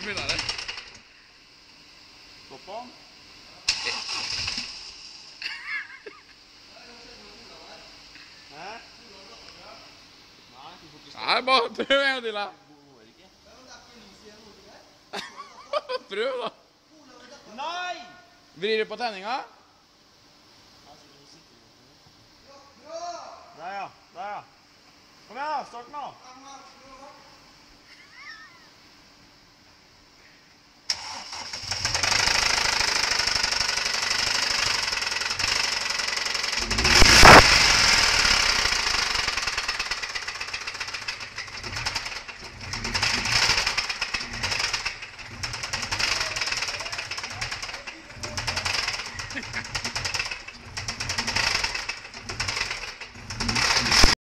Begynner det. Stopp han. Hæ? Nei, bare prøv en til da. Prøv da. Nei! Vrir du på tenninga? Der ja, der ja. Kom igjen da, start nå. Ha ha ha.